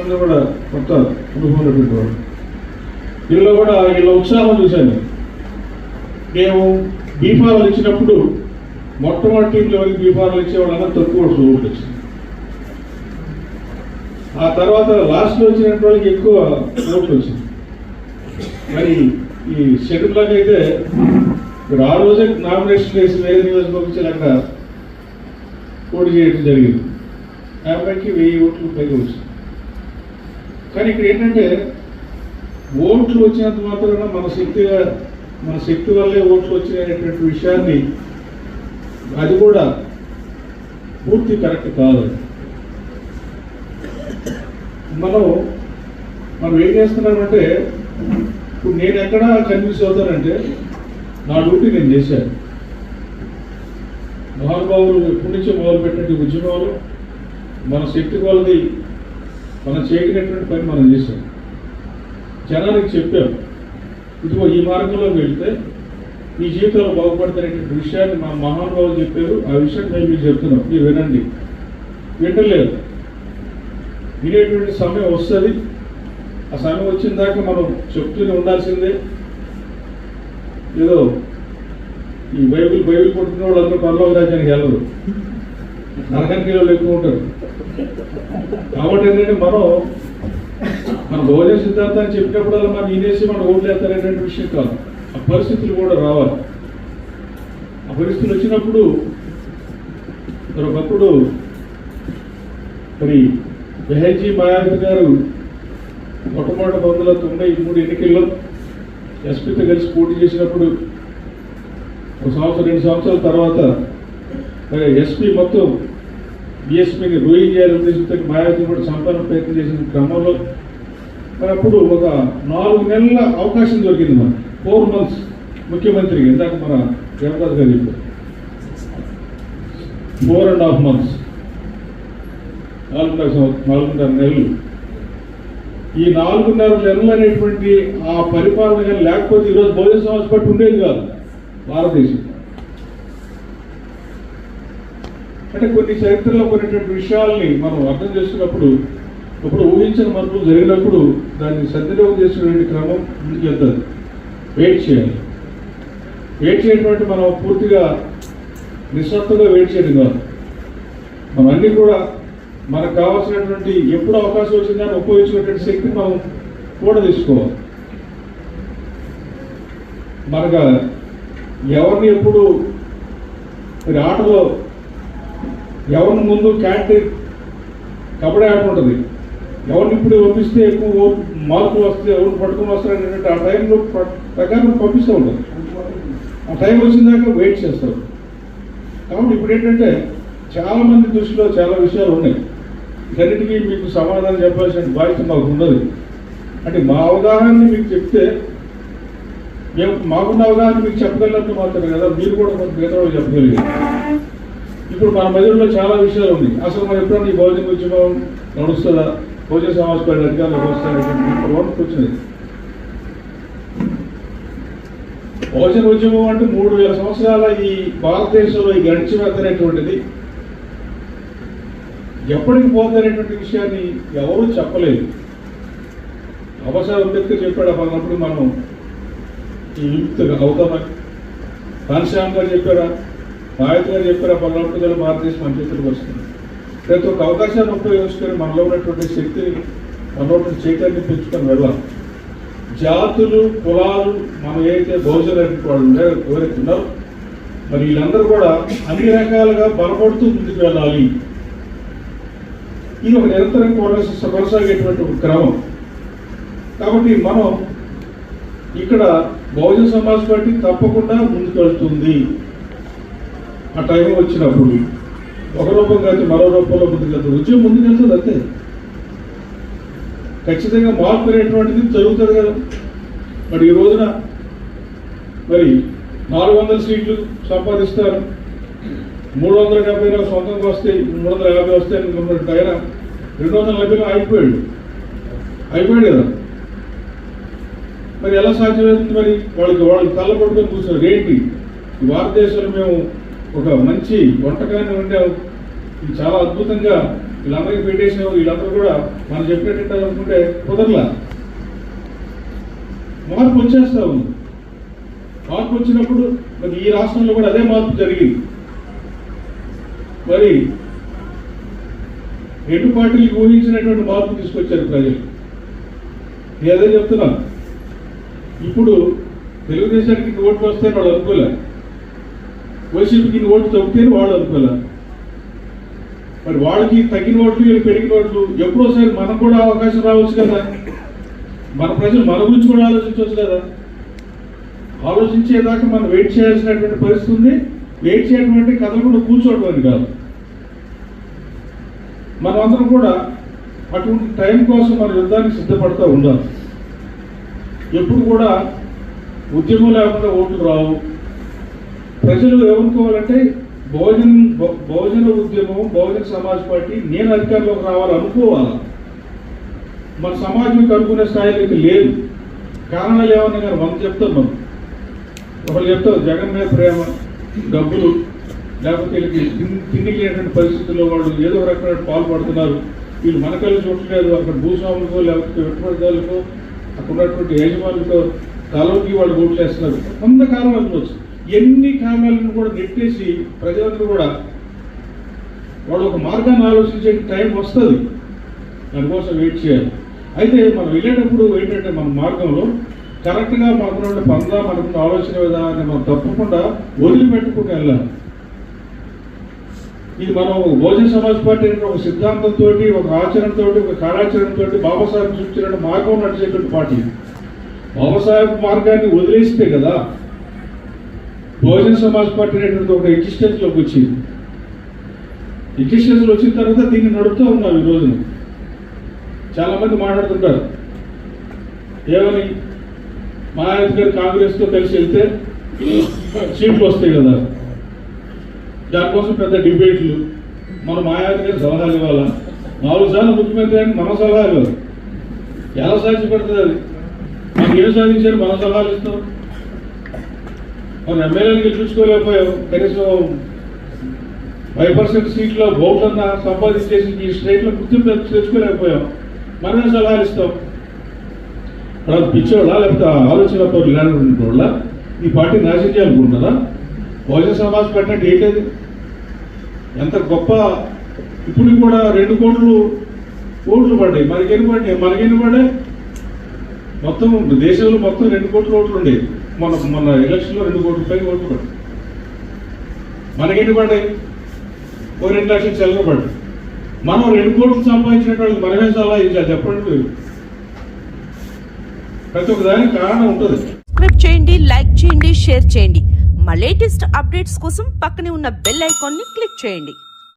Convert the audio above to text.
మంది కూడా కొత్త అనుభవం పెట్టేవాడు. వీళ్ళు కూడా వీళ్ళ ఉత్సాహం చూశాను. మేము బీఫారాలు ఇచ్చినప్పుడు మొట్టమొదటి టీంలో ఎవరికి బీఫారాలు ఇచ్చేవాళ్ళన్నా తక్కువ ఓట్లు వచ్చింది. ఆ తర్వాత లాస్ట్లో వచ్చినటువంటి వాళ్ళకి ఎక్కువ ఓట్లు వచ్చింది. మరి ఈ షెడ్యూల్లోకి అయితే ఇప్పుడు ఆ రోజే నామినేషన్ వేసి వేరే నియోజకవర్గం అక్కడ పోటీ చేయడం జరిగింది. 50కి 1000 ఓట్లు పైగా వచ్చింది. కానీ ఇక్కడ ఏంటంటే ఓట్లు వచ్చినంత మాత్రాన మన శక్తి వల్లే ఓట్లు వచ్చినటువంటి విషయాన్ని అది కూడా పూర్తి కరెక్ట్ కాదు. మనం ఏం చేస్తున్నామంటే ఇప్పుడు నేను ఎక్కడ కన్విన్స్ అవుతానంటే నా డ్యూటీ నేను చేశాను. మహానుభావులు ఎప్పటి నుంచో మొదలుపెట్టినట్టు ఉద్యమాలు మన శక్తి కొలది మనం చేయగలిగినటువంటి పని మనం చేశాం. జనానికి చెప్పాం, ఇదిగో ఈ మార్గంలో వెళ్తే మీ జీవితంలో బాగుపడతారనేటువంటి విషయాన్ని మా మహానుభావులు చెప్పారు. ఆ విషయాన్ని మేము మీకు చెప్తున్నాం, మీరు వినండి. వింటలేదు, వినేటువంటి సమయం వస్తుంది. ఆ సమయం వచ్చిన దాకా మనం చెప్తూనే ఉండాల్సిందే. ఏదో ఈ బైబిల్ కొట్టుకున్న వాళ్ళందరూ పరలోక రాజ్యానికి వెళ్ళరు, నరకానికి వాళ్ళు ఎక్కువ ఉంటారు. కాబట్టి ఏంటంటే మన భోజన సిద్ధాంతాన్ని చెప్పినప్పుడల్లా మనం వినేసి మనం ఓట్లు వేస్తారనేటువంటి విషయం కాదు. ఆ పరిస్థితులు కూడా రావాలి. ఆ పరిస్థితులు వచ్చినప్పుడు ఒకప్పుడు మరి బెహజీ మాయావతి గారు మొట్టమొదటి 1993 ఎన్నికల్లో ఎస్పీతో కలిసి పోటీ చేసినప్పుడు 1 సంవత్సరం 2 సంవత్సరాల తర్వాత ఎస్పీ మొత్తం బీఎస్పీని రూయింగ్ చేయాలని ఉద్దేశంతో మాయావతిని కూడా చంపాలని ప్రయత్నం చేసిన క్రమంలో అప్పుడు ఒక 4 నెలల అవకాశం దొరికింది. మనకు 4 months ముఖ్యమంత్రికి. ఇందాక మన దేవదాస్ గారు చెప్పారు 4.5 months, 4.5 నెలలు. ఈ 4.5 నెలలు అనేటువంటి ఆ పరిపాలన కానీ లేకపోతే ఈరోజు బహుజన సమాజ్ పార్టీ ఉండేది కాదు భారతదేశం. అంటే కొన్ని చరిత్రలో కొనేటువంటి విషయాల్ని మనం అర్థం చేసుకున్నప్పుడు ఇప్పుడు ఊహించిన మార్పులు జరిగినప్పుడు దాన్ని సద్వినియోగం చేసుకునే క్రమం ముందుకు వెళ్తుంది. వెయిట్ చేయాలి. వెయిట్ చేయటువంటి మనం పూర్తిగా నిస్వార్థంగా వెయిట్ చేయడం కాదు. మనం అన్నీ కూడా మనకు కావాల్సినటువంటి ఎప్పుడు అవకాశం వచ్చిందని ఉపయోగించుకునేటువంటి శక్తిని మనం కూడా తీసుకోవాలి. మనకు ఎవరిని ఎప్పుడు మరి ఆటలో ఎవరిని ముందు క్యాంటీన్ కబడ్డీ ఆట ఉంటుంది, ఎవరిని ఇప్పుడు పంపిస్తే ఎక్కువ మార్కులు వస్తే ఎవరిని పట్టుకుని వస్తారనేటువంటి ఆ టైంలో ప్రకారం పంపిస్తూ ఉంటారు. ఆ టైం వచ్చిందాక వెయిట్ చేస్తారు. కాబట్టి ఇప్పుడు ఏంటంటే చాలామంది దృష్టిలో చాలా విషయాలు ఉన్నాయి. ఇవన్నిటికీ మీకు సమాధానం చెప్పాల్సిన బాధ్యత మాకు ఉండదు. అంటే మా అవగాహనని మీకు చెప్తే మేము మాకున్న అవగాహన మీకు చెప్పగలిగినట్టు మాత్రమే కదా మీరు కూడా కొంత పేదవాళ్ళు చెప్పగలిగారు. ఇప్పుడు మన మెదడులో చాలా విషయాలు ఉన్నాయి. అసలు మనం ఎప్పుడన్నా ఈ బహుజన ఉద్యమం నడుస్తుందా, బహుజన సమాజ్ పార్టీ అధికారులకు వస్తారనేటువంటి వచ్చింది. బహుజన ఉద్యమం అంటే 3000 సంవత్సరాల ఈ భారతదేశంలో ఈ గడిచిపోతున్నటువంటిది ఎప్పటికి పోతున్నటువంటి విషయాన్ని ఎవరూ చెప్పలేదు. బాబాసాహెబ్ అంబేద్కర్ చెప్పాడు అన్నప్పుడు మనం ఈ విముక్తిగా అవుతామా, కాన్శ్యామ్ గారు చెప్పారా, మాయత్ గారు చెప్పారా, పన్నప్పుడు భారతదేశం అంచేతులకు వస్తుంది. ప్రతి ఒక్క అవకాశాన్ని ఉపయోగించుకొని మనలో ఉన్నటువంటి శక్తిని మనలో ఉన్నటువంటి చైతన్యం పెంచుకొని వెళ్ళాలి. జాతులు కులాలు మనం ఏదైతే బహుజన వాళ్ళు ఎవరైతే ఉన్నారో మరి వీళ్ళందరూ కూడా అన్ని రకాలుగా బలపడుతూ ముందుకు వెళ్ళాలి. ఇది ఒక నిరంతరం కొనసాగేటువంటి ఒక క్రమం. కాబట్టి మనం ఇక్కడ బహుజన సమాజ్ పార్టీ తప్పకుండా ముందుకు వెళ్తుంది. ఆ టైం వచ్చినప్పుడు ఒక రూపం కాదు మరో రూపంలో ముందుకు వెళ్తుంది. ఉద్యమం ముందుకు వెళ్తుంది అంతే. ఖచ్చితంగా మార్పు అనేటువంటిది జరుగుతుంది కదా. మరి ఈ రోజున మరి 400 సీట్లు సంపాదిస్తారు, 370 సొంతంగా వస్తాయి, 350 వస్తాయి అనుకున్నట్టు ఆయన 240 అయిపోయాడు కదా. మరి ఎలా సాధ్యమవుతుంది? మరి వాళ్ళు కళ్ళ పట్టుకొని కూర్చున్నారు. ఏంటి భారతదేశంలో మేము ఒక మంచి వంటకాన్ని వండాము, ఇది చాలా అద్భుతంగా వీళ్ళందరికీ పెట్టేసిన వీళ్ళందరూ కూడా మనం చెప్పినట్టు అనుకుంటే కుదరలా. మార్పు వచ్చేస్తా ఉంది. మార్పు వచ్చినప్పుడు మరి ఈ రాష్ట్రంలో కూడా అదే మార్పు జరిగింది. మరి రెండు పార్టీలకు ఊహించినటువంటి మార్పు తీసుకొచ్చారు ప్రజలు. నేను అదే చెప్తున్నాను. ఇప్పుడు తెలుగుదేశానికి ఓట్లు వస్తే వాళ్ళు అనుకోలే, వైసీపీకి ఓట్లు తగ్గితే వాళ్ళు అనుకోలే. మరి వాళ్ళకి తగ్గిన ఓట్లు వీళ్ళు పెరిగిన ఓట్లు ఎప్పుడోసారి మనకు కూడా అవకాశం రావచ్చు కదా. మన ప్రజలు మన గురించి కూడా ఆలోచించవచ్చు కదా. ఆలోచించేదాకా మనం వెయిట్ చేయాల్సినటువంటి పరిస్థితి ఉంది. వెయిట్ చేయటువంటి కథలు కూడా కూర్చోవడం అని కాదు. మనం అందరం కూడా అటువంటి టైం కోసం మన యుద్ధానికి సిద్ధపడుతూ ఉండాలి. ఎప్పుడు కూడా ఉద్యమం లేకుండా ఓట్లు రావు. ప్రజలు ఏమనుకోవాలంటే బహుజన ఉద్యమం, బహుజన సమాజ్ పార్టీ నేను అధికారంలోకి రావాలనుకోవాలా. మన సమాజం అనుకునే స్థాయిలోకి లేదు. కారణాలు ఏమన్నా కానీ మనం చెప్తాం. మనం ఒకళ్ళు చెప్తారు జగన్ మీద ప్రేమ, డబ్బులు, లేకపోతే వీళ్ళకి తిండికి లేనటువంటి పరిస్థితుల్లో వాళ్ళు ఏదో రకమైన పాల్పడుతున్నారు. వీళ్ళు మనకల్ని చూడలేదు. అక్కడ భూస్వాములకో లేకపోతే పెట్టుబడిదారులకో అక్కడ ఉన్నటువంటి యజమానులతో తలకి వాళ్ళు ఓట్లు వేస్తున్నారు. కొంత కారణాలు ఉండొచ్చు. ఎన్ని కారణాలను కూడా నెట్టేసి ప్రజలందరూ కూడా వాళ్ళు ఒక మార్గాన్ని ఆలోచించే టైం వస్తుంది. దానికోసం వెయిట్ చేయాలి. అయితే మనం వెళ్ళేటప్పుడు ఏంటంటే మన మార్గంలో కరెక్ట్గా మనకున్న పందా మనకున్న ఆలోచన విధానాన్ని మనం తప్పకుండా వదిలిపెట్టుకుంటూ వెళ్ళాలి. ఇది మనం బహుజన సమాజ్ పార్టీ ఒక సిద్ధాంతంతో, ఒక ఆచరణతో, ఒక కార్యాచరణతో బాబాసాహెబ్ సూచించిన మార్గం నడిచేటువంటి పార్టీ. బాబాసాహెబ్ మార్గాన్ని వదిలేస్తే కదా బహుజన సమాజ్ పార్టీ అనేటువంటి ఒక ఎగ్జిస్టెన్స్లోకి వచ్చింది. ఎగ్జిస్టెన్స్లో వచ్చిన తర్వాత దీన్ని నడుపుతూ ఉన్నాం. ఈ రోజున చాలా మంది మాట్లాడుతుంటారు ఏమని, మాయావతి గారు కాంగ్రెస్తో కలిసి వెళ్తే సీట్లు వస్తాయి కదా, దానికోసం పెద్ద డిబేట్లు. మనం మాయావతి గారు సలహాలు ఇవ్వాలా? 4 సార్లు ముఖ్యమంత్రి అని మనం సలహా ఇవ్వాలి. ఎలా సాధ్యపడుతుంది అది? మనం ఏం సాధించారు మనం సలహాలు ఇస్తాం? మనం ఎమ్మెల్యేని గెలిపించుకోలేకపోయాం. కనీసం 5% సీట్లో ఓట్లన్నా సంపాదించేసి ఈ స్టేట్లో గుర్తింపు తెచ్చుకోలేకపోయాం. మనమే సలహాలు ఇస్తాం. తర్వాత పిచ్చోళ్ళ లేకపోతే ఆలోచన లేనటువంటి వాళ్ళ ఈ పార్టీ నాశనం చేయాలనుకుంటున్నారా? బహుజన సమాజ్ పార్టీ అంటే ఏంటది? ఎంత గొప్ప. ఇప్పుడు కూడా 2 కోట్లు ఓట్లు పడ్డాయి. మనకెన్ని పడ్డాయి? మొత్తం దేశంలో మొత్తం 2 కోట్ల ఓట్లు ఉండేవి. మన ఎలక్షన్లో 2 కోట్ల పైన ఓట్లు పడ్డాయి. మనకెన్ని పడ్డాయి? 2 లక్షలు చెల్లర పడ్డాయి. మనం 2 కోట్లు సంపాదించిన వాళ్ళకి మనమే సలహా ఇచ్చాలి చెప్పండి. ప్రతి ఒక్క దానికి కారణం ఉంటుంది. సబ్స్క్రైబ్ చేయండి, లైక్ చేయండి, షేర్ చేయండి. మా లేటెస్ట్ అప్డేట్స్ కోసం పక్కనే ఉన్న బెల్ ఐకాన్ని క్లిక్ చేయండి.